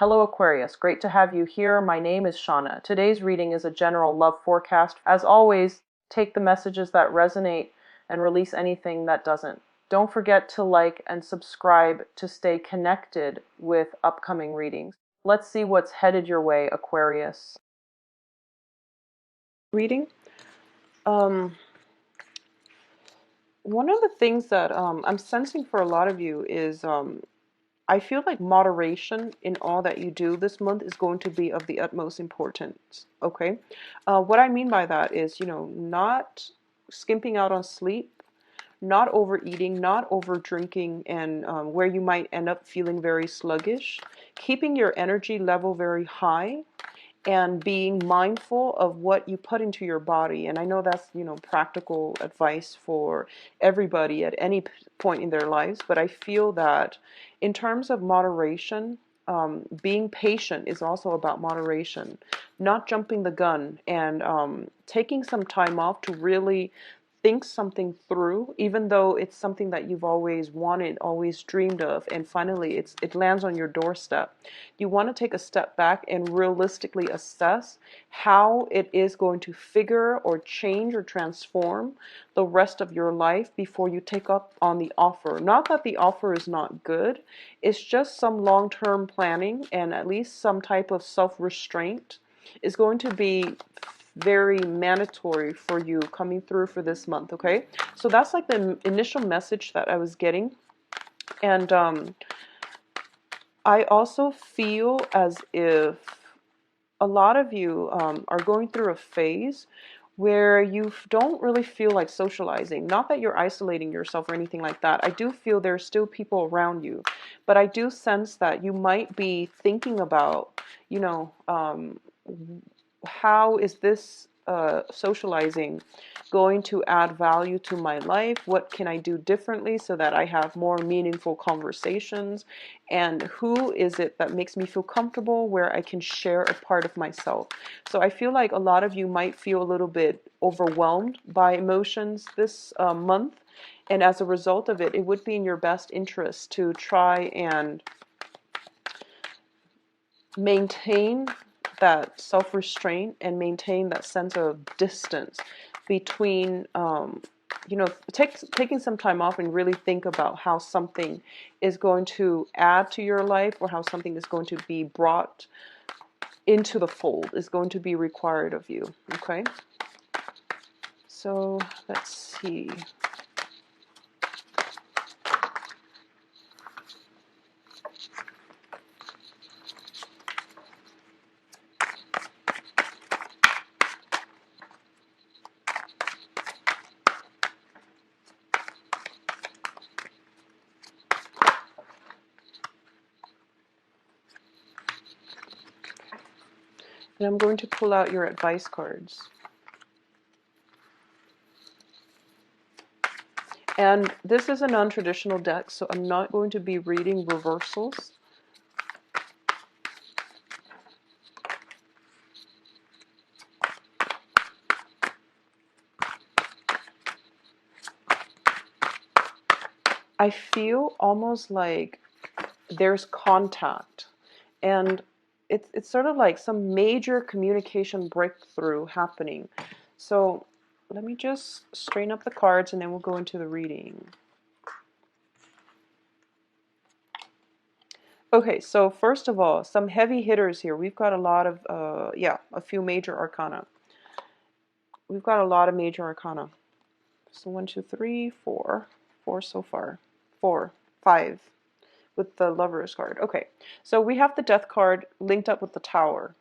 Hello Aquarius, great to have you here. My name is Shauna. Today's reading is a general love forecast. As always, take the messages that resonate and release anything that doesn't. Don't forget to like and subscribe to stay connected with upcoming readings. Let's see what's headed your way, Aquarius. Reading. One of the things that I'm sensing for a lot of you is I feel like moderation in all that you do this month is going to be of the utmost importance. Okay. What I mean by that is, not skimping out on sleep, not overeating, not over drinking, and where you might end up feeling very sluggish, keeping your energy level very high, and being mindful of what you put into your body. And I know that's, practical advice for everybody at any point in their lives, but I feel that in terms of moderation, being patient is also about moderation, not jumping the gun, and taking some time off to really think something through, even though it's something that you've always wanted, always dreamed of, and finally it lands on your doorstep. You want to take a step back and realistically assess how it is going to figure or change or transform the rest of your life before you take up on the offer. Not that the offer is not good, it's just some long-term planning, and at least some type of self-restraint is going to be very mandatory for you coming through for this month. Okay, so that's like the initial message that I was getting. And I also feel as if a lot of you are going through a phase where you don't really feel like socializing. Not that you're isolating yourself or anything like that. I do feel there's still people around you, but I do sense that you might be thinking about, how is this socializing going to add value to my life? What can I do differently so that I have more meaningful conversations? And who is it that makes me feel comfortable where I can share a part of myself? So I feel like a lot of you might feel a little bit overwhelmed by emotions this month. And as a result of it, it would be in your best interest to try and maintain that self-restraint and maintain that sense of distance between, taking some time off and really think about how something is going to add to your life, or how something is going to be brought into the fold, is going to be required of you. Okay, so let's see. And I'm going to pull out your advice cards. And this is a non-traditional deck, so I'm not going to be reading reversals. I feel almost like there's contact, and it's sort of like some major communication breakthrough happening. So let me just straighten up the cards and then we'll go into the reading. Okay, so first of all, some heavy hitters here. We've got a lot of, a few major arcana. We've got a lot of major arcana. So 1, 2, 3, 4. 4 so far. 4, 5. With the Lovers card. Okay, so we have the Death card linked up with the Tower.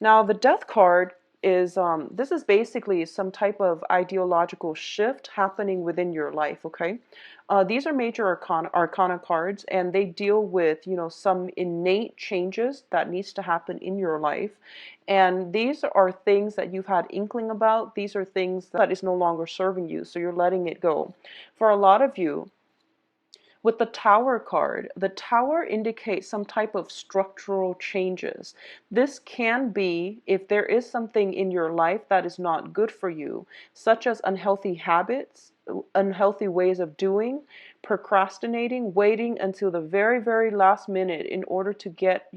Now the Death card is, this is basically some type of ideological shift happening within your life. Okay, these are major arcana cards, and they deal with, some innate changes that needs to happen in your life. And these are things that you've had inkling about. These are things that is no longer serving you, so you're letting it go. For a lot of you, with the Tower card, the Tower indicates some type of structural changes. This can be if there is something in your life that is not good for you, such as unhealthy habits, unhealthy ways of doing, procrastinating, waiting until the very, very last minute in order to get,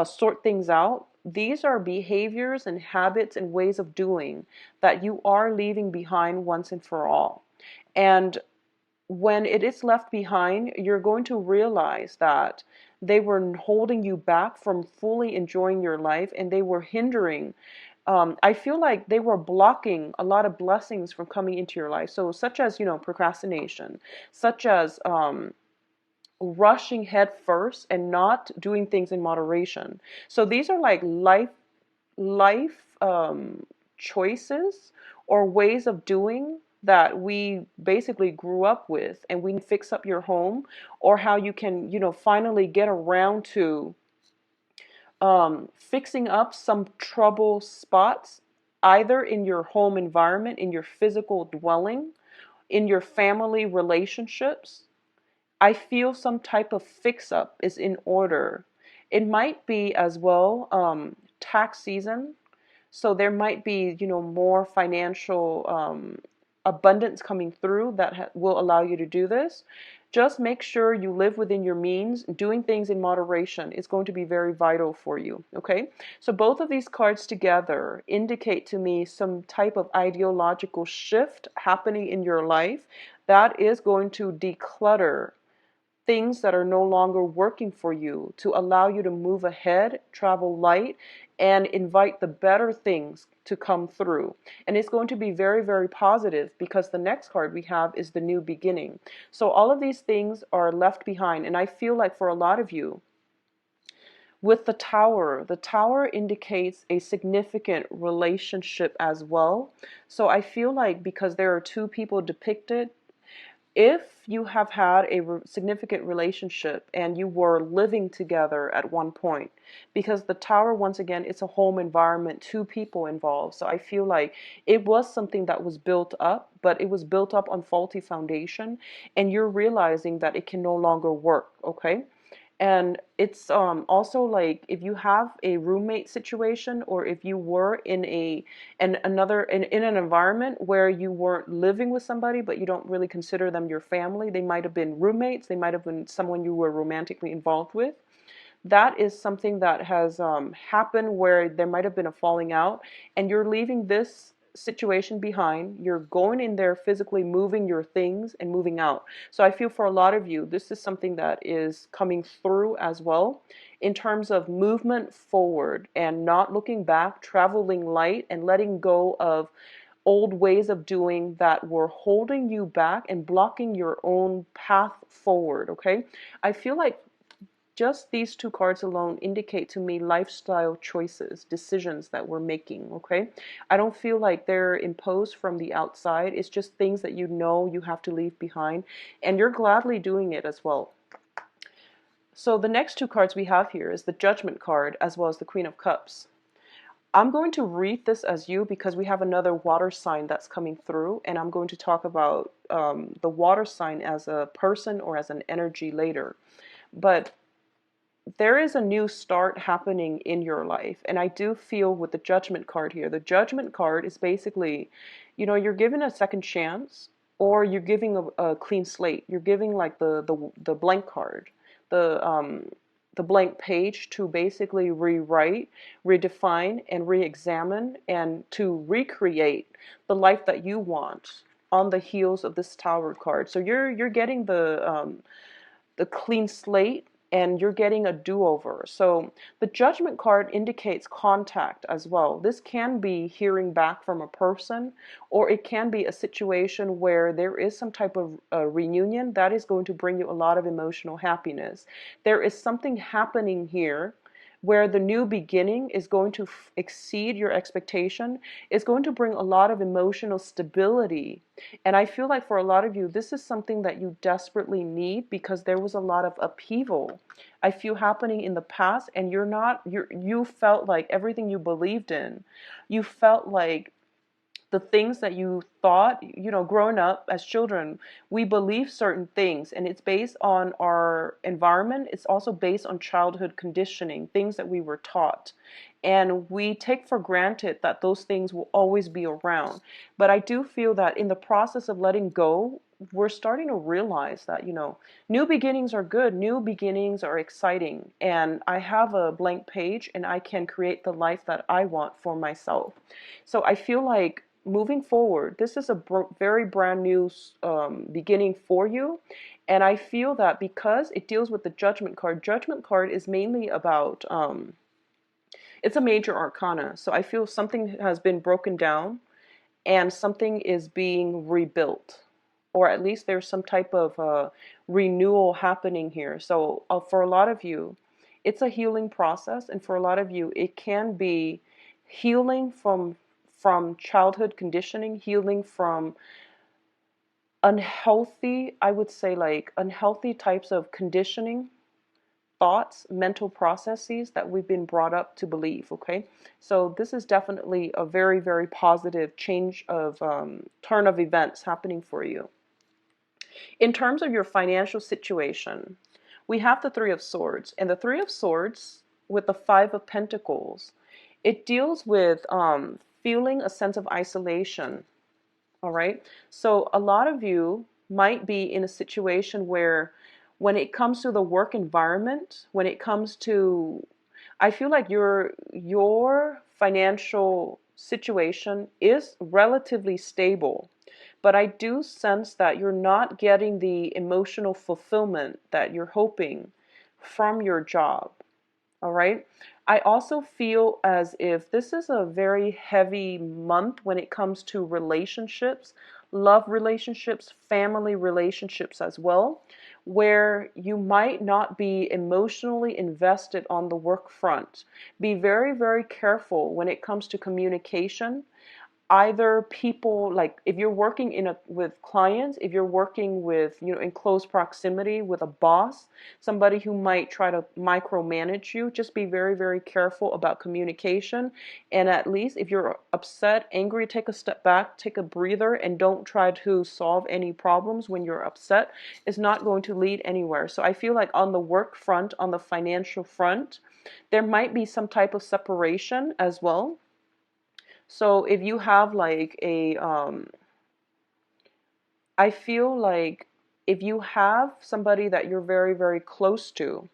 sort things out. These are behaviors and habits and ways of doing that you are leaving behind once and for all. And when it is left behind, you're going to realize that they were holding you back from fully enjoying your life, and they were hindering. I feel like they were blocking a lot of blessings from coming into your life. So, such as, procrastination, such as rushing head first and not doing things in moderation. So, these are like life choices or ways of doing that we basically grew up with, and we fix up your home, or how you can, finally get around to fixing up some trouble spots, either in your home environment, in your physical dwelling, in your family relationships. I feel some type of fix up is in order. It might be as well tax season, so there might be, more financial abundance coming through that will allow you to do this. Just make sure you live within your means. Doing things in moderation is going to be very vital for you. Okay, so both of these cards together indicate to me some type of ideological shift happening in your life that is going to declutter things that are no longer working for you, to allow you to move ahead, travel light, and invite the better things to come through. And it's going to be very, very positive, because the next card we have is the new beginning. So all of these things are left behind. And I feel like for a lot of you, with the tower indicates a significant relationship as well. So I feel like, because there are two people depicted, if you have had a significant relationship and you were living together at one point, because the tower, once again, it's a home environment, two people involved. So I feel like it was something that was built up, but it was built up on faulty foundation, and you're realizing that it can no longer work. Okay. And it's also like, if you have a roommate situation, or if you were in in an environment where you weren't living with somebody, but you don't really consider them your family. They might have been roommates, they might have been someone you were romantically involved with. That is something that has happened, where there might have been a falling out, and you're leaving this situation behind. You're going in there, physically moving your things and moving out. So I feel for a lot of you, this is something that is coming through as well, in terms of movement forward and not looking back, traveling light, and letting go of old ways of doing that were holding you back and blocking your own path forward. Okay, I feel like just these two cards alone indicate to me lifestyle choices, decisions that we're making. Okay, I don't feel like they're imposed from the outside. It's just things that you have to leave behind, and you're gladly doing it as well. So the next two cards we have here is the Judgment card, as well as the Queen of Cups. I'm going to read this as you, because we have another water sign that's coming through, and I'm going to talk about the water sign as a person or as an energy later. But there is a new start happening in your life. And I do feel with the Judgment card here, the Judgment card is basically, you're given a second chance, or you're giving a clean slate. You're giving like the blank card, the blank page, to basically rewrite, redefine, and re-examine, and to recreate the life that you want on the heels of this Tower card. So you're getting the clean slate, and you're getting a do-over. So the Judgment card indicates contact as well. This can be hearing back from a person, or it can be a situation where there is some type of reunion that is going to bring you a lot of emotional happiness. There is something happening here where the new beginning is going to exceed your expectation. It's going to bring a lot of emotional stability. And I feel like for a lot of you, this is something that you desperately need, because there was a lot of upheaval I feel happening in the past, and you felt like everything you believed in, you felt like the things that you thought, growing up as children, we believe certain things, and it's based on our environment. It's also based on childhood conditioning, things that we were taught. And we take for granted that those things will always be around. But I do feel that in the process of letting go, we're starting to realize that, new beginnings are good, new beginnings are exciting, and I have a blank page and I can create the life that I want for myself. So I feel like moving forward, this is a very brand new beginning for you. And I feel that because it deals with the Judgment card is mainly about, it's a major arcana. So I feel something has been broken down and something is being rebuilt, or at least there's some type of renewal happening here. So for a lot of you, it's a healing process, and for a lot of you, it can be healing from childhood conditioning, healing from unhealthy, I would say, like unhealthy types of conditioning, thoughts, mental processes that we've been brought up to believe. Okay, so this is definitely a very, very positive change of turn of events happening for you. In terms of your financial situation, we have the Three of Swords, and the Three of Swords with the Five of Pentacles, it deals with feeling a sense of isolation. All right, so a lot of you might be in a situation where when it comes to the work environment, when it comes to, I feel like your financial situation is relatively stable, but I do sense that you're not getting the emotional fulfillment that you're hoping from your job. All right. I also feel as if this is a very heavy month when it comes to relationships, love relationships, family relationships as well, where you might not be emotionally invested on the work front. Be very, very careful when it comes to communication. Either people, like if you're working with clients, if you're working with, in close proximity with a boss, somebody who might try to micromanage you, just be very, very careful about communication. And at least if you're upset, angry, take a step back, take a breather, and don't try to solve any problems when you're upset. It's not going to lead anywhere. So I feel like on the work front, on the financial front, there might be some type of separation as well. So if you have like I feel like if you have somebody that you're very, very close to,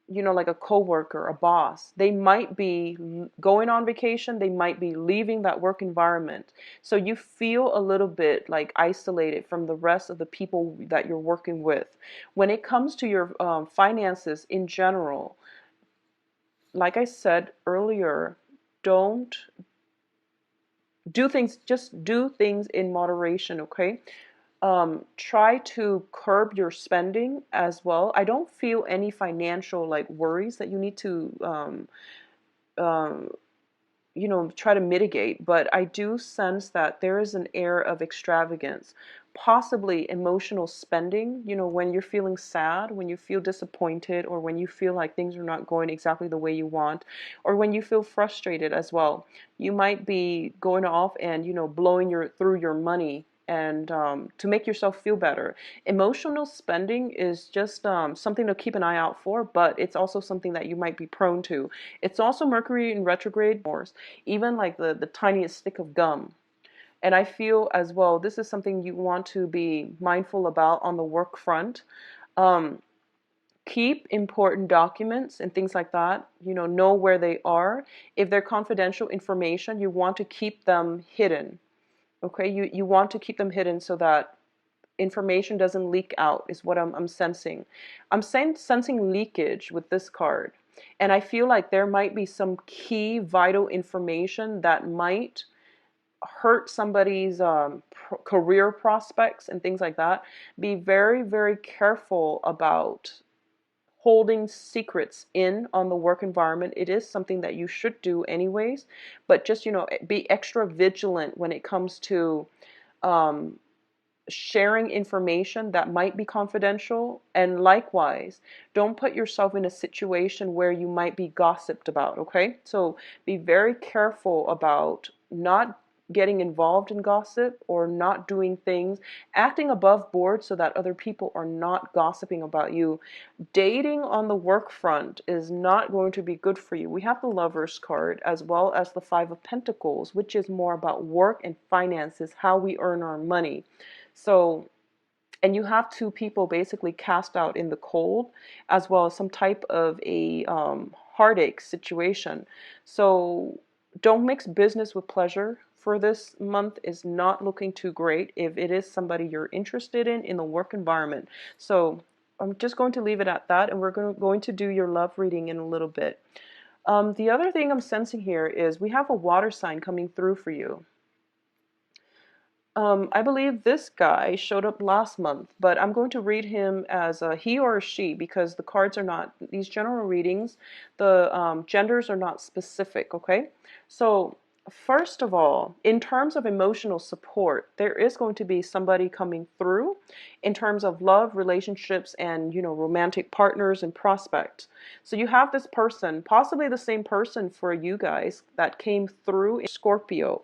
like a coworker, a boss, they might be going on vacation, they might be leaving that work environment. So you feel a little bit like isolated from the rest of the people that you're working with. When it comes to your finances in general, like I said earlier, don't just do things in moderation, okay? Try to curb your spending as well. I don't feel any financial like worries that you need to um, try to mitigate, but I do sense that there is an air of extravagance, possibly emotional spending, when you're feeling sad, when you feel disappointed, or when you feel like things are not going exactly the way you want, or when you feel frustrated as well. You might be going off and, blowing through your money and to make yourself feel better. Emotional spending is just something to keep an eye out for, but it's also something that you might be prone to. It's also Mercury in retrograde, even like the tiniest stick of gum. And I feel as well, this is something you want to be mindful about on the work front. Um, Keep important documents and things like that, know where they are. If they're confidential information, you want to keep them hidden. Okay, you want to keep them hidden so that information doesn't leak out, is what I'm sensing. Sensing leakage with this card. And I feel like there might be some key vital information that might hurt somebody's career prospects and things like that. Be very, very careful about holding secrets in on the work environment. It is something that you should do anyways, but just, be extra vigilant when it comes to um, sharing information that might be confidential. And likewise, don't put yourself in a situation where you might be gossiped about, okay? So be very careful about not getting involved in gossip or not doing things, acting above board so that other people are not gossiping about you. Dating on the work front is not going to be good for you. We have the Lovers card as well as the Five of Pentacles, which is more about work and finances, how we earn our money. So, and you have two people basically cast out in the cold, as well as some type of a heartache situation. So don't mix business with pleasure for this month. Is not looking too great if it is somebody you're interested in the work environment. So I'm just going to leave it at that, and we're going to do your love reading in a little bit. The other thing I'm sensing here is we have a water sign coming through for you. I believe this guy showed up last month, but I'm going to read him as a he or a she because the cards are not, these general readings, the genders are not specific, okay? So, first of all, in terms of emotional support, there is going to be somebody coming through in terms of love, relationships, and, romantic partners and prospects. So, you have this person, possibly the same person for you guys that came through in Scorpio.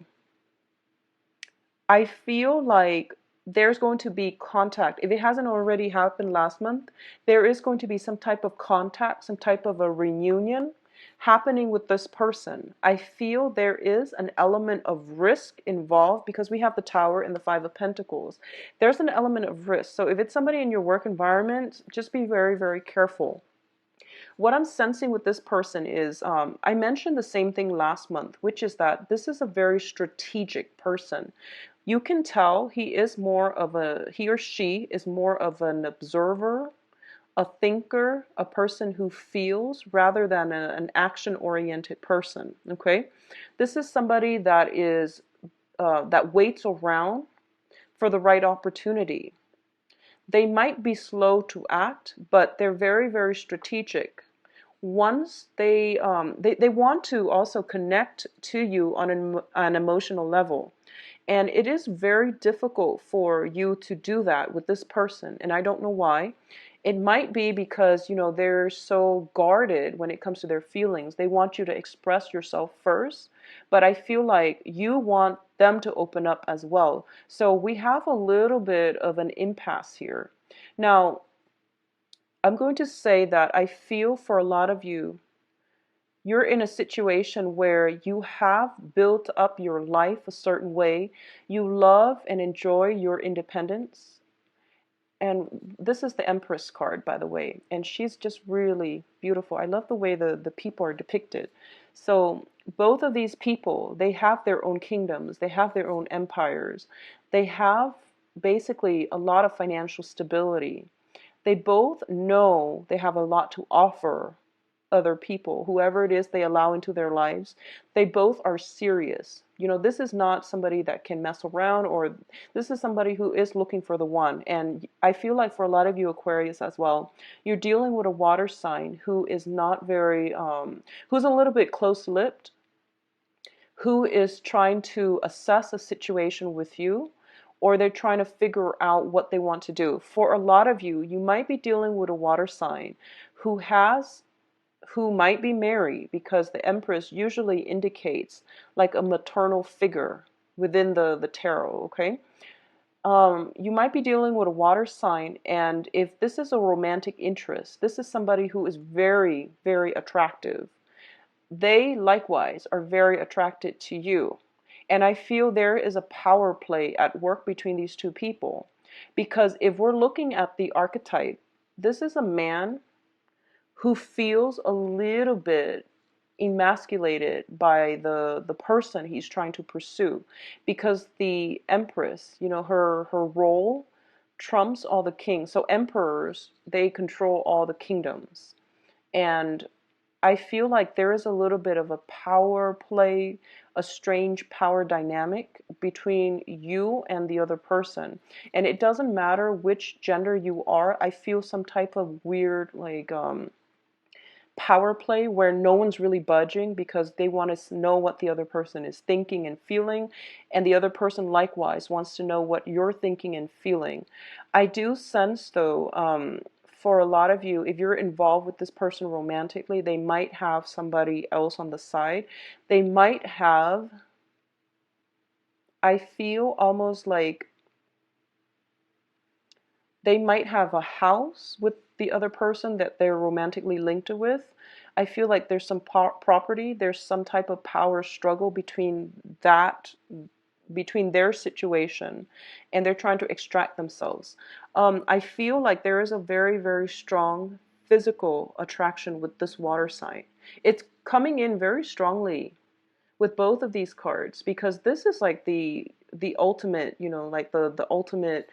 I feel like there's going to be contact. If it hasn't already happened last month, there is going to be some type of contact, some type of a reunion happening with this person. I feel there is an element of risk involved because we have the Tower and the Five of Pentacles. There's an element of risk. So if it's somebody in your work environment, just be very, very careful. What I'm sensing with this person is, I mentioned the same thing last month, which is that this is a very strategic person. You can tell he or she is more of an observer, a thinker, a person who feels rather than an action-oriented person. Okay, this is somebody that that waits around for the right opportunity. They might be slow to act, but they're very, very strategic. Once they want to also connect to you on an emotional level. And it is very difficult for you to do that with this person. And I don't know why. It might be because, they're so guarded when it comes to their feelings. They want you to express yourself first. But I feel like you want them to open up as well. So we have a little bit of an impasse here. Now, I'm going to say that I feel for a lot of you, you're in a situation where you have built up your life a certain way. You love and enjoy your independence. And this is the Empress card, by the way. And she's just really beautiful. I love the way the people are depicted. So both of these people, they have their own kingdoms. They have their own empires. They have basically a lot of financial stability. They both know they have a lot to offer other people, whoever it is they allow into their lives. They both are serious. This is not somebody that can mess around, or this is somebody who is looking for the one. And I feel like for a lot of you Aquarius as well, you're dealing with a water sign who is not very, who's a little bit close-lipped, who is trying to assess a situation with you, or they're trying to figure out what they want to do. For a lot of you, you might be dealing with a water sign who might be married, because the Empress usually indicates like a maternal figure within the tarot, okay? You might be dealing with a water sign, and if this is a romantic interest, this is somebody who is very, very attractive. They likewise are very attracted to you. And I feel there is a power play at work between these two people. Because if we're looking at the archetype, this is a man who feels a little bit emasculated by the person he's trying to pursue, because the Empress, her role trumps all the kings. So emperors, they control all the kingdoms. And I feel like there is a little bit of a power play, a strange power dynamic between you and the other person. And it doesn't matter which gender you are. I feel some type of weird, like, power play where no one's really budging because they want to know what the other person is thinking and feeling, and the other person likewise wants to know what you're thinking and feeling. I do sense, though, for a lot of you, if you're involved with this person romantically, they might have somebody else on the side. They might have I feel almost like they might have a house with the other person that they're romantically linked with. I feel like there's some property, there's some type of power struggle between their situation, and they're trying to extract themselves. I feel like there is a very, very strong physical attraction with this water sign. It's coming in very strongly with both of these cards because this is like the ultimate, like the ultimate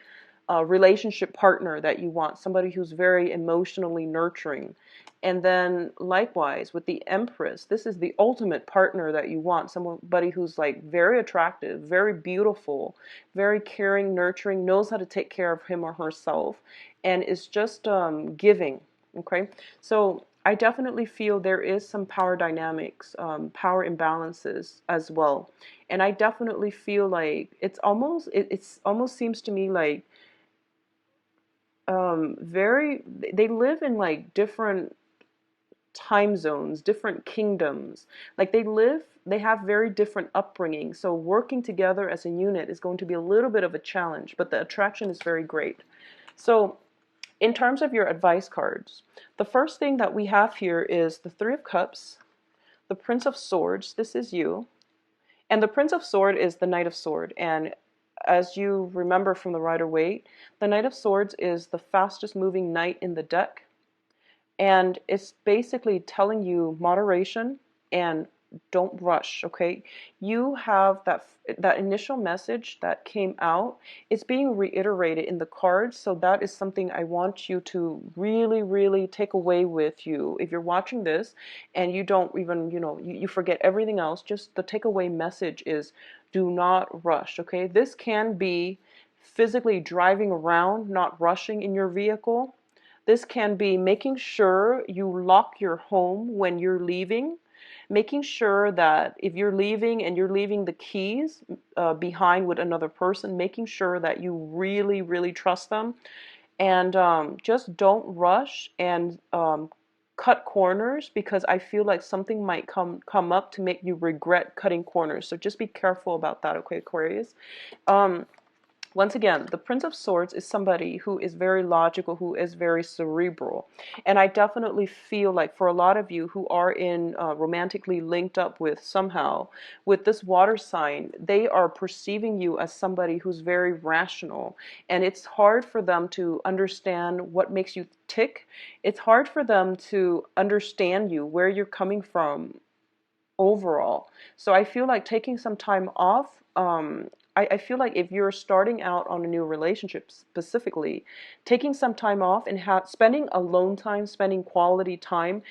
relationship partner that you want, somebody who's very emotionally nurturing. And then likewise with the Empress, this is the ultimate partner that you want, somebody who's like very attractive, very beautiful, very caring, nurturing, knows how to take care of him or herself, and is just giving. Okay, so I definitely feel there is some power dynamics, power imbalances as well. And I definitely feel like it's almost seems to me like very they live in like different time zones, different kingdoms. Like they have very different upbringing. So working together as a unit is going to be a little bit of a challenge, but the attraction is very great. So in terms of your advice cards, the first thing that we have here is the Three of Cups, the Prince of Swords, this is you, and the Prince of Sword is the Knight of Sword. And as you remember from the Rider-Waite, the Knight of Swords is the fastest moving knight in the deck. And it's basically telling you moderation and don't rush, okay? You have that initial message that came out. It's being reiterated in the cards, so that is something I want you to really, really take away with you. If you're watching this and you don't even, you forget everything else, just the takeaway message is do not rush, okay? This can be physically driving around, not rushing in your vehicle. This can be making sure you lock your home when you're leaving, making sure that if you're leaving and you're leaving the keys behind with another person, making sure that you really, really trust them. And just don't rush and cut corners, because I feel like something might come up to make you regret cutting corners. So just be careful about that, okay, Aquarius? Um, Once again, the Prince of Swords is somebody who is very logical, who is very cerebral. And I definitely feel like for a lot of you who are in romantically linked up with somehow with this water sign, they are perceiving you as somebody who's very rational. And it's hard for them to understand what makes you tick. It's hard for them to understand you, where you're coming from overall. So I feel like taking some time off. I feel like if you're starting out on a new relationship specifically, taking some time off and spending alone time, spending quality time,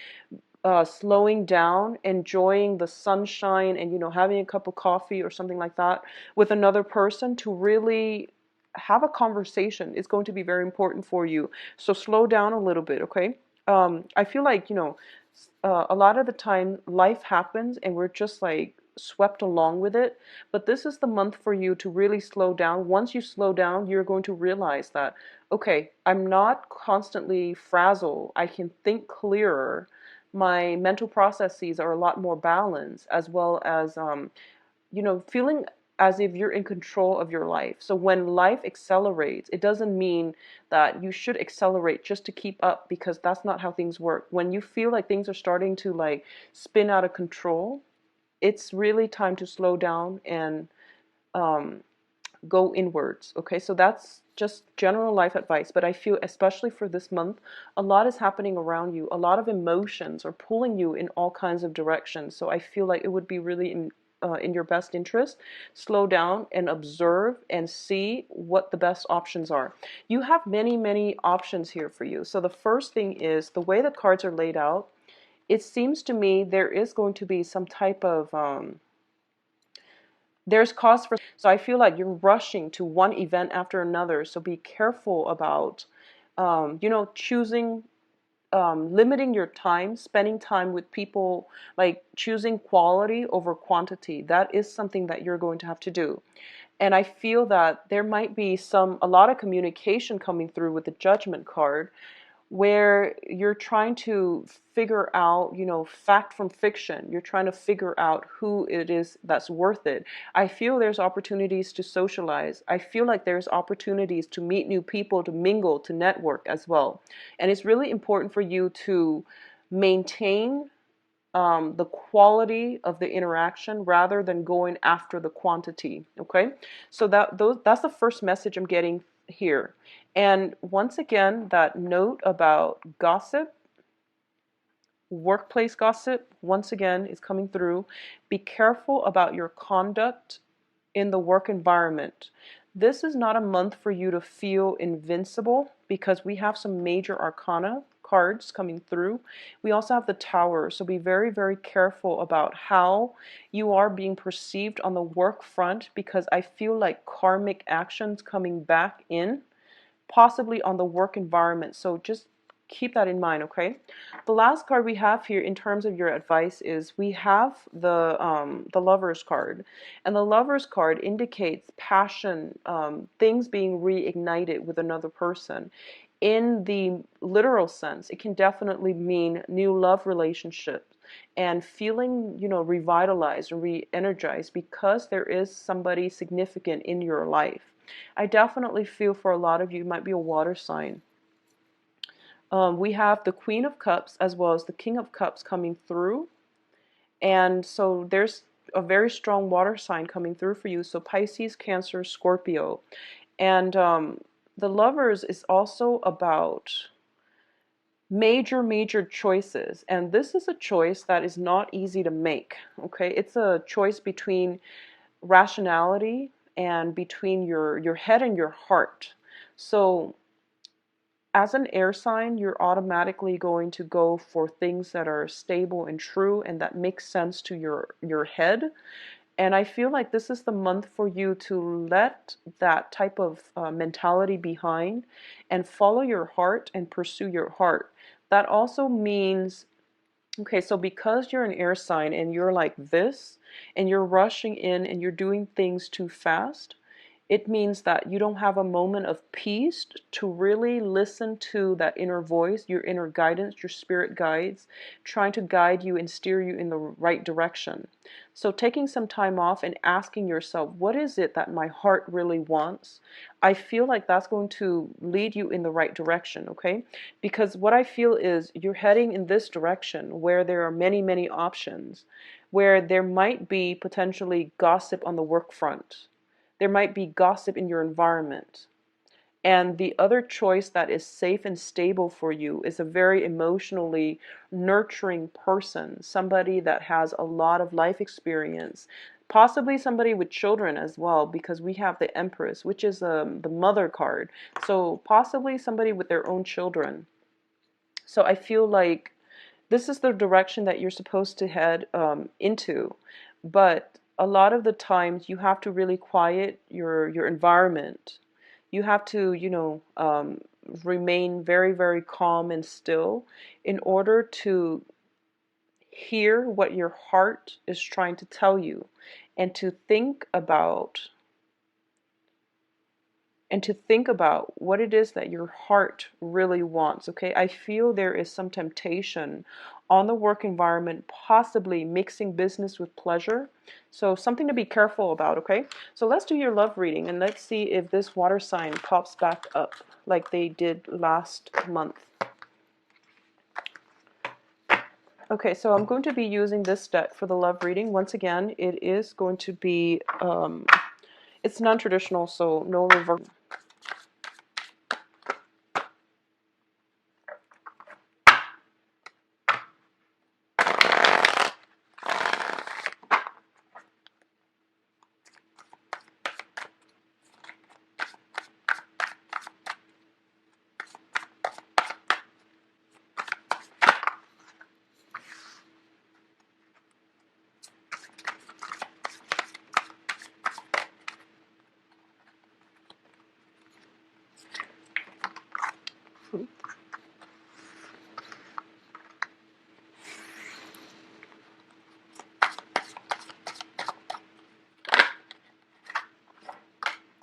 slowing down, enjoying the sunshine, and having a cup of coffee or something like that with another person to really have a conversation is going to be very important for you. So slow down a little bit, okay? I feel like a lot of the time life happens and we're just like swept along with it, but this is the month for you to really slow down. Once you slow down, you're going to realize that, okay, I'm not constantly frazzled. I can think clearer. My mental processes are a lot more balanced, as well as feeling as if you're in control of your life. So when life accelerates, it doesn't mean that you should accelerate just to keep up, because that's not how things work. When you feel like things are starting to like spin out of control, it's really time to slow down and um, go inwards. Okay, so that's just general life advice, but I feel especially for this month, a lot is happening around you. A lot of emotions are pulling you in all kinds of directions. So I feel like it would be really in your best interest, slow down and observe and see what the best options are. You have many, many options here for you. So the first thing is the way the cards are laid out. It seems to me there is going to be some type of there's cause for, so I feel like you're rushing to one event after another. So be careful about choosing, limiting your time, spending time with people, like choosing quality over quantity. That is something that you're going to have to do. And I feel that there might be a lot of communication coming through with the Judgment card, where you're trying to figure out, you know, fact from fiction. You're trying to figure out who it is that's worth it. I feel there's opportunities to socialize. I feel like there's opportunities to meet new people, to mingle, to network as well. And it's really important for you to maintain the quality of the interaction rather than going after the quantity. Okay, so that's the first message I'm getting here. And once again, that note about gossip, workplace gossip, once again is coming through. Be careful about your conduct in the work environment. This is not a month for you to feel invincible because we have some major arcana cards coming through. We also have the Tower, so be very, very careful about how you are being perceived on the work front, because I feel like karmic actions coming back in, possibly on the work environment. So just keep that in mind, okay? The last card we have here in terms of your advice is we have the Lovers card, and the Lovers card indicates passion, things being reignited with another person. In the literal sense, it can definitely mean new love relationships and feeling, you know, revitalized and re-energized because there is somebody significant in your life. I definitely feel for a lot of you, it might be a water sign. We have the Queen of Cups as well as the King of Cups coming through. And so there's a very strong water sign coming through for you. So Pisces, Cancer, Scorpio. And the Lovers is also about major choices. And this is a choice that is not easy to make. Okay, it's a choice between rationality and between your head and your heart. So as an air sign, you're automatically going to go for things that are stable and true and that make sense to your head. And I feel like this is the month for you to let that type of mentality behind and follow your heart and pursue your heart. That also means, okay, so because you're an air sign and you're like this, and you're rushing in and you're doing things too fast, it means that you don't have a moment of peace to really listen to that inner voice, your inner guidance, your spirit guides, trying to guide you and steer you in the right direction. So taking some time off and asking yourself, what is it that my heart really wants? I feel like that's going to lead you in the right direction, okay? Because what I feel is you're heading in this direction where there are many options, where there might be potentially gossip on the work front. There might be gossip in your environment. And the other choice that is safe and stable for you is a very emotionally nurturing person, somebody that has a lot of life experience, possibly somebody with children as well, because we have the Empress, which is the mother card. So possibly somebody with their own children. So I feel like this is the direction that you're supposed to head into. But a lot of the times you have to really quiet your environment. You have to, you know, remain very calm and still in order to hear what your heart is trying to tell you, and to think about what it is that your heart really wants. Okay, I feel there is some temptation on the work environment, possibly mixing business with pleasure. So something to be careful about. Okay, so let's do your love reading and let's see if this water sign pops back up like they did last month. Okay, so I'm going to be using this deck for the love reading. Once again, it is going to be it's non-traditional, so no reverse.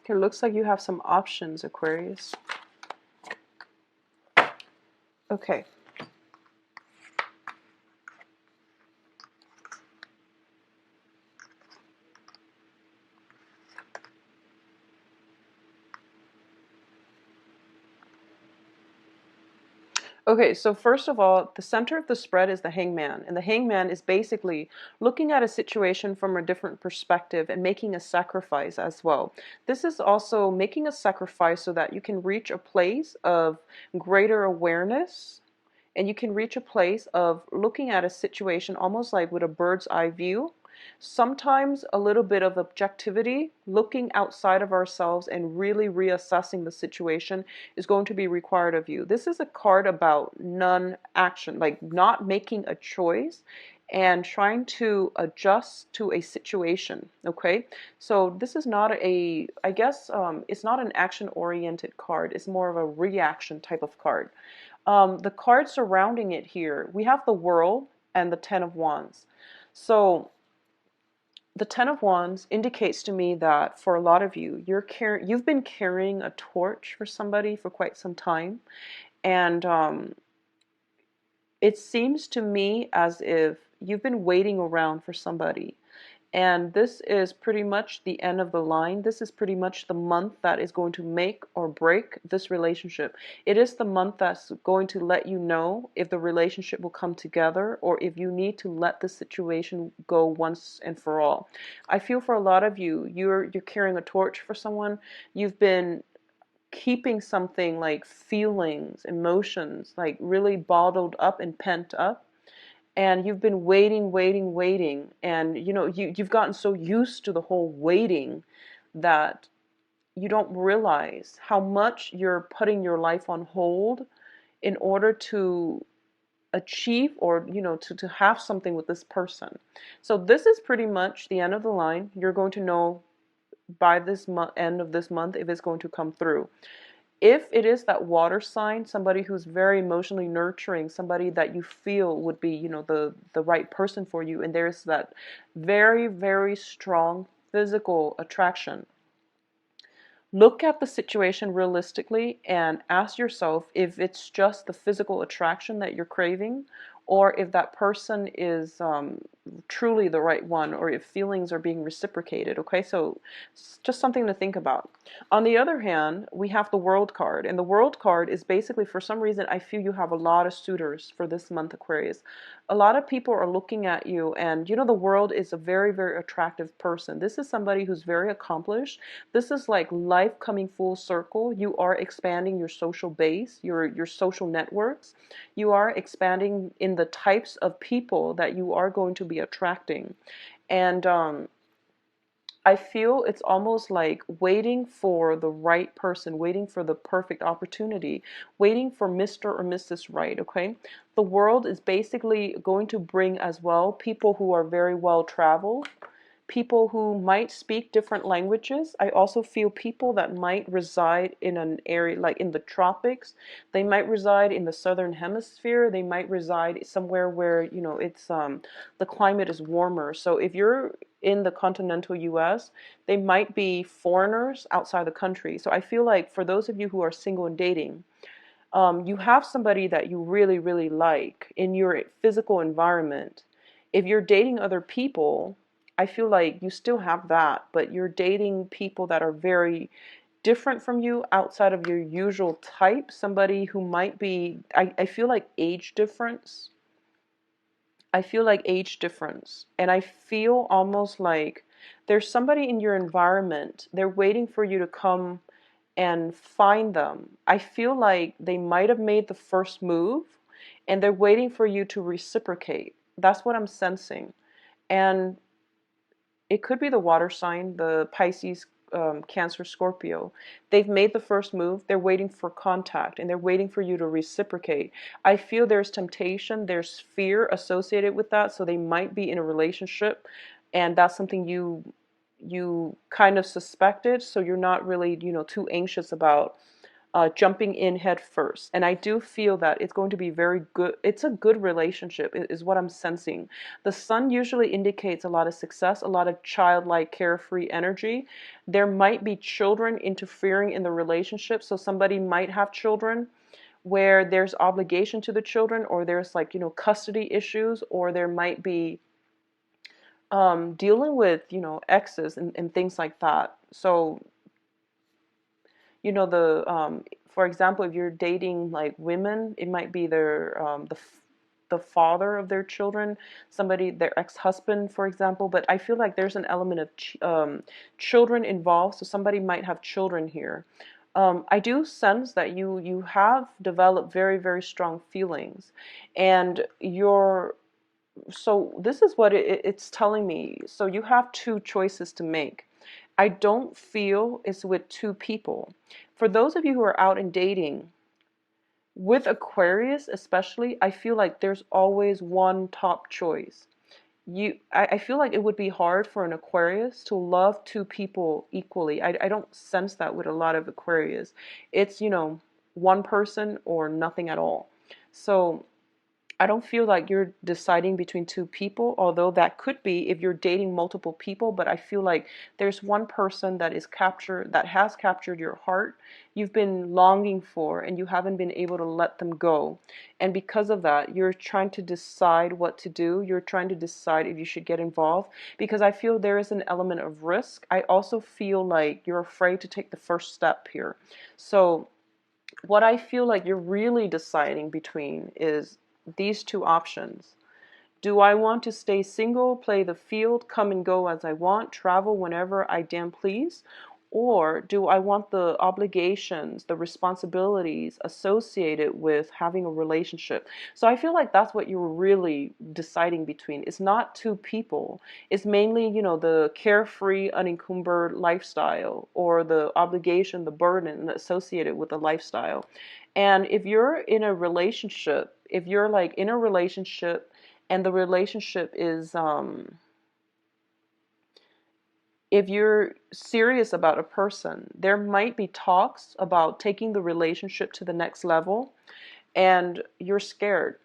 It looks like you have some options, Aquarius. Okay. Okay, so first of all, the center of the spread is the hangman. And the hangman is basically looking at a situation from a different perspective and making a sacrifice as well. This is also making a sacrifice so that you can reach a place of greater awareness, and you can reach a place of looking at a situation almost like with a bird's eye view. Sometimes a little bit of objectivity, looking outside of ourselves and really reassessing the situation is going to be required of you. This is a card about non-action, like not making a choice and trying to adjust to a situation. Okay, so this is not a, I guess, it's not an action-oriented card. It's more of a reaction type of card. The cards surrounding it here, we have the World and the Ten of Wands. So the Ten of Wands indicates to me that for a lot of you, you've been carrying a torch for somebody for quite some time, and it seems to me as if you've been waiting around for somebody. And this is pretty much the end of the line. This is pretty much the month that is going to make or break this relationship. It is the month that's going to let you know if the relationship will come together or if you need to let the situation go once and for all. I feel for a lot of you, you're carrying a torch for someone. You've been keeping something like feelings, emotions, like really bottled up and pent up, and you've been waiting, and you've gotten so used to the whole waiting that you don't realize how much you're putting your life on hold in order to achieve or to have something with this person. So this is pretty much the end of the line. You're going to know by this end of this month if it's going to come through. If it is that water sign, somebody who's very emotionally nurturing, somebody that you feel would be, the right person for you, and there's that very, very strong physical attraction, look at the situation realistically and ask yourself if it's just the physical attraction that you're craving, or if that person is truly the right one, or if feelings are being reciprocated. Okay, so it's just something to think about. On the other hand, we have the World card, and the World card is basically, for some reason, I feel you have a lot of suitors for this month, Aquarius. A lot of people are looking at you, and the World is a very, very attractive person. This is somebody who's very accomplished. This is like life coming full circle. You are expanding your social base, your social networks. You are expanding in the types of people that you are going to be attracting. And I feel it's almost like waiting for the right person, waiting for the perfect opportunity, waiting for Mr. or Mrs. Right, okay? The World is basically going to bring as well people who are very well traveled, people who might speak different languages. I also feel people that might reside in an area like in the tropics. They might reside in the southern hemisphere. They might reside somewhere where, it's the climate is warmer. So if you're in the continental US, they might be foreigners outside the country. So I feel like for those of you who are single and dating, you have somebody that you really, really like in your physical environment. If you're dating other people, I feel like you still have that, but you're dating people that are very different from you outside of your usual type. Somebody who might be, I feel like age difference. I feel like age difference. And I feel almost like there's somebody in your environment. They're waiting for you to come and find them. I feel like they might have made the first move and they're waiting for you to reciprocate. That's what I'm sensing. And it could be the water sign, the Pisces, Cancer, Scorpio. They've made the first move. They're waiting for contact and they're waiting for you to reciprocate. I feel there's temptation, there's fear associated with that. So they might be in a relationship and that's something you kind of suspected. So you're not really, too anxious about jumping in head first. And I do feel that it's going to be very good. It's a good relationship, is what I'm sensing. The sun usually indicates a lot of success, a lot of childlike, carefree energy. There might be children interfering in the relationship, so somebody might have children where there's obligation to the children, or there's like, custody issues, or there might be dealing with, exes and things like that. So, the for example, if you're dating like women, it might be the father of their children, somebody, their ex-husband, for example. But I feel like there's an element of children involved, so somebody might have children here. I do sense that you have developed very, very strong feelings, and so this is what it's telling me. So you have two choices to make. I don't feel it's with two people. For those of you who are out and dating, with Aquarius especially, I feel like there's always one top choice. I feel like it would be hard for an Aquarius to love two people equally. I don't sense that with a lot of Aquarius. It's, one person or nothing at all. So I don't feel like you're deciding between two people, although that could be if you're dating multiple people. But I feel like there's one person that has captured your heart, you've been longing for, and you haven't been able to let them go. And because of that, you're trying to decide what to do. You're trying to decide if you should get involved, because I feel there is an element of risk. I also feel like you're afraid to take the first step here. So what I feel like you're really deciding between is these two options. Do I want to stay single, play the field, come and go as I want, travel whenever I damn please? Or do I want the obligations, the responsibilities associated with having a relationship? So I feel like that's what you're really deciding between. It's not two people. It's mainly, the carefree, unencumbered lifestyle, or the obligation, the burden associated with the lifestyle. And if you're in a relationship, if you're like in a relationship and the relationship is if you're serious about a person, there might be talks about taking the relationship to the next level, and you're scared.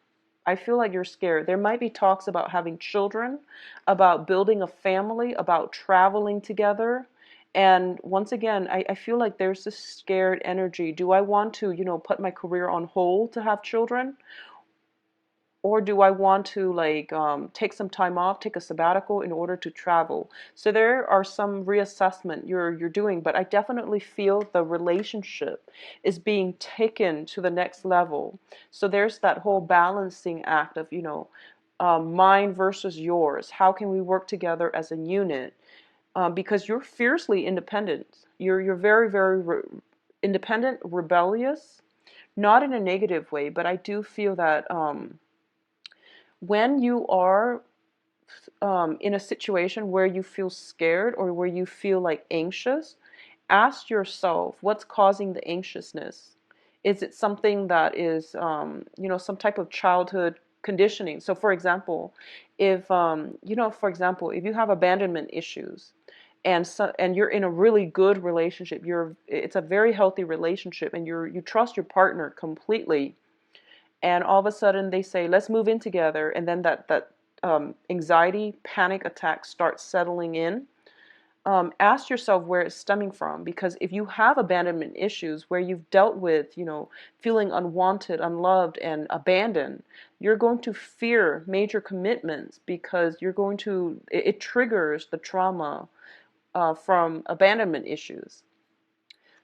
I feel like you're scared. There might be talks about having children, about building a family, about traveling together. And once again, I feel like there's this scared energy. Do I want to, put my career on hold to have children? Or do I want to like take some time off, take a sabbatical in order to travel? So there are some reassessment you're doing, but I definitely feel the relationship is being taken to the next level. So there's that whole balancing act of, mine versus yours. How can we work together as a unit? Because you're fiercely independent. You're very, very independent, rebellious, not in a negative way, but I do feel that when you are in a situation where you feel scared or where you feel like anxious, ask yourself what's causing the anxiousness. Is it something that is, some type of childhood conditioning? So, for example, if you have abandonment issues, and you're in a really good relationship, it's a very healthy relationship, and you trust your partner completely, and all of a sudden they say, let's move in together, and then that anxiety, panic attack starts settling in. Ask yourself where it's stemming from, because if you have abandonment issues where you've dealt with, feeling unwanted, unloved, and abandoned, you're going to fear major commitments, because it triggers the trauma from abandonment issues.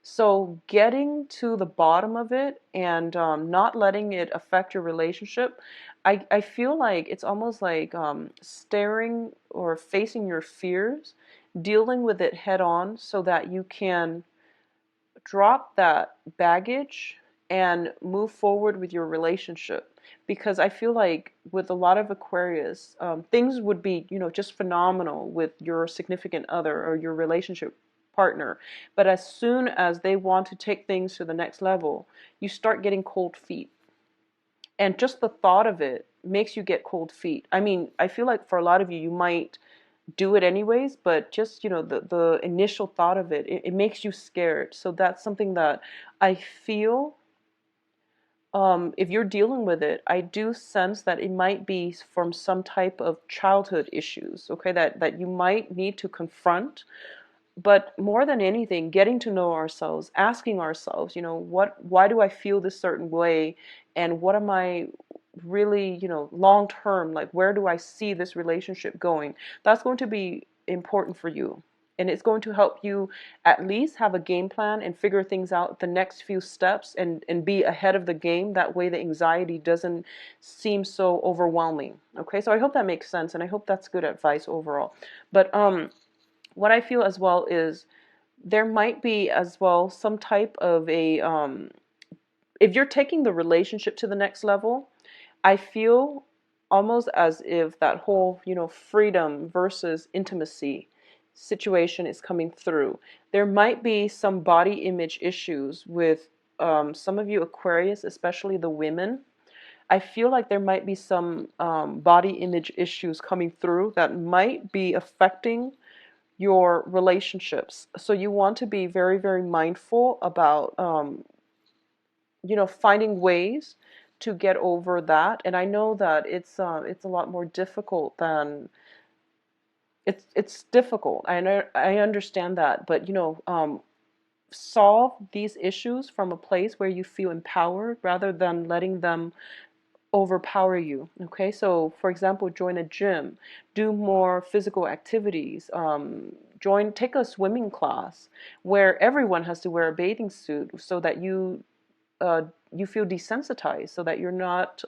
So getting to the bottom of it, and not letting it affect your relationship, I feel like it's almost like staring or facing your fears, dealing with it head on, so that you can drop that baggage and move forward with your relationship. Because I feel like with a lot of Aquarius, things would be, just phenomenal with your significant other or your relationship partner. But as soon as they want to take things to the next level, you start getting cold feet. And just the thought of it makes you get cold feet. I mean, I feel like for a lot of you, you might do it anyways, but just, the initial thought of it makes you scared. So that's something that I feel, if you're dealing with it, I do sense that it might be from some type of childhood issues, okay, that you might need to confront. But more than anything, getting to know ourselves, asking ourselves, why do I feel this certain way? And what am I really, long term, like where do I see this relationship going? That's going to be important for you. And it's going to help you at least have a game plan and figure things out the next few steps, and be ahead of the game. That way the anxiety doesn't seem so overwhelming. Okay, so I hope that makes sense, and I hope that's good advice overall. But what I feel as well is there might be as well some type of a if you're taking the relationship to the next level, I feel almost as if that whole, freedom versus intimacy situation is coming through. There might be some body image issues with some of you Aquarius, especially the women. I feel like there might be some body image issues coming through that might be affecting your relationships. So you want to be very, very mindful about, finding ways to get over that. And I know that it's a lot more difficult than it's difficult. I understand that, but solve these issues from a place where you feel empowered rather than letting them overpower you. Okay, so for example, join a gym, do more physical activities, take a swimming class where everyone has to wear a bathing suit so that you feel desensitized, so that you're not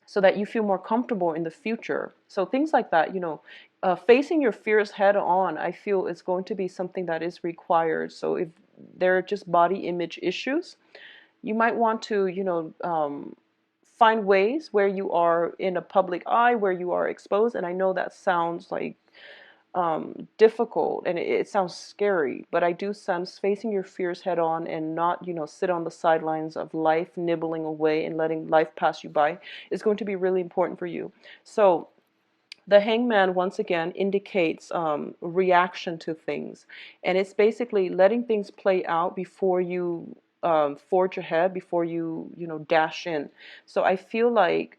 so that you feel more comfortable in the future. So things like that, facing your fears head on, I feel is going to be something that is required. So if there are just body image issues, you might want to, find ways where you are in a public eye, where you are exposed. And I know that sounds like difficult, and it sounds scary, but I do sense facing your fears head on and not, sit on the sidelines of life, nibbling away and letting life pass you by, is going to be really important for you. So the hangman, once again, indicates reaction to things. And it's basically letting things play out before you forge ahead, before you, dash in. So I feel like,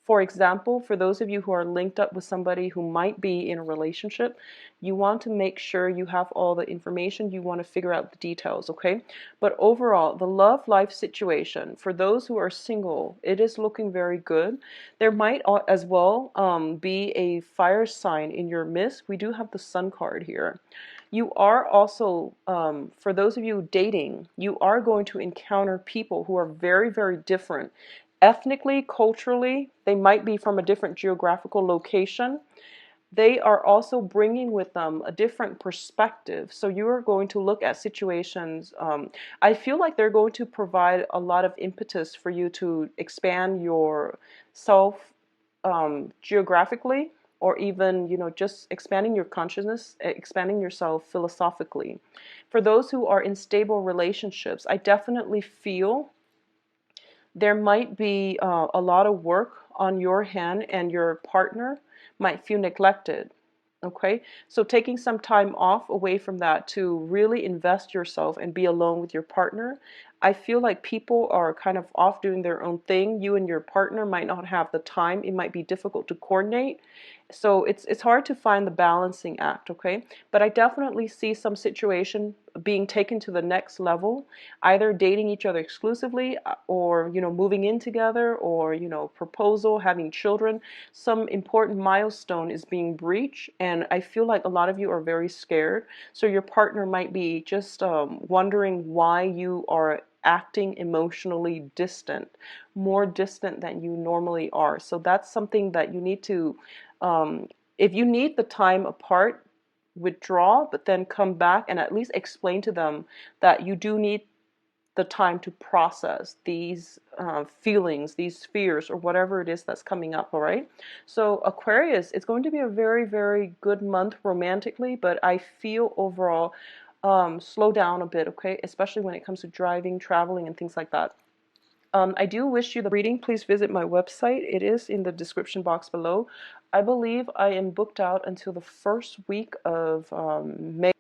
for example, for those of you who are linked up with somebody who might be in a relationship, you want to make sure you have all the information. You want to figure out the details, okay? But overall, the love life situation, for those who are single, it is looking very good. There might as well be a fire sign in your midst. We do have the Sun card here. You are also, for those of you dating, you are going to encounter people who are very, very different. Ethnically, culturally, they might be from a different geographical location. They are also bringing with them a different perspective. So you are going to look at situations. I feel like they're going to provide a lot of impetus for you to expand yourself geographically, or even, just expanding your consciousness, expanding yourself philosophically. For those who are in stable relationships, I definitely feel there might be a lot of work on your hand, and your partner might feel neglected. Okay, so taking some time off away from that to really invest yourself and be alone with your partner. I feel like people are kind of off doing their own thing. You and your partner might not have the time. It might be difficult to coordinate. So it's hard to find the balancing act, okay? But I definitely see some situation being taken to the next level, either dating each other exclusively, or, moving in together, or, proposal, having children. Some important milestone is being breached, and I feel like a lot of you are very scared. So your partner might be just wondering why you are acting emotionally distant, more distant than you normally are. So that's something that you need to, if you need the time apart, withdraw, but then come back and at least explain to them that you do need the time to process these feelings, these fears, or whatever it is that's coming up, all right? So Aquarius, it's going to be a very, very good month romantically, but I feel overall slow down a bit, okay? Especially when it comes to driving, traveling, and things like that. I do wish you the reading. Please visit my website. It is in the description box below. I believe I am booked out until the first week of May.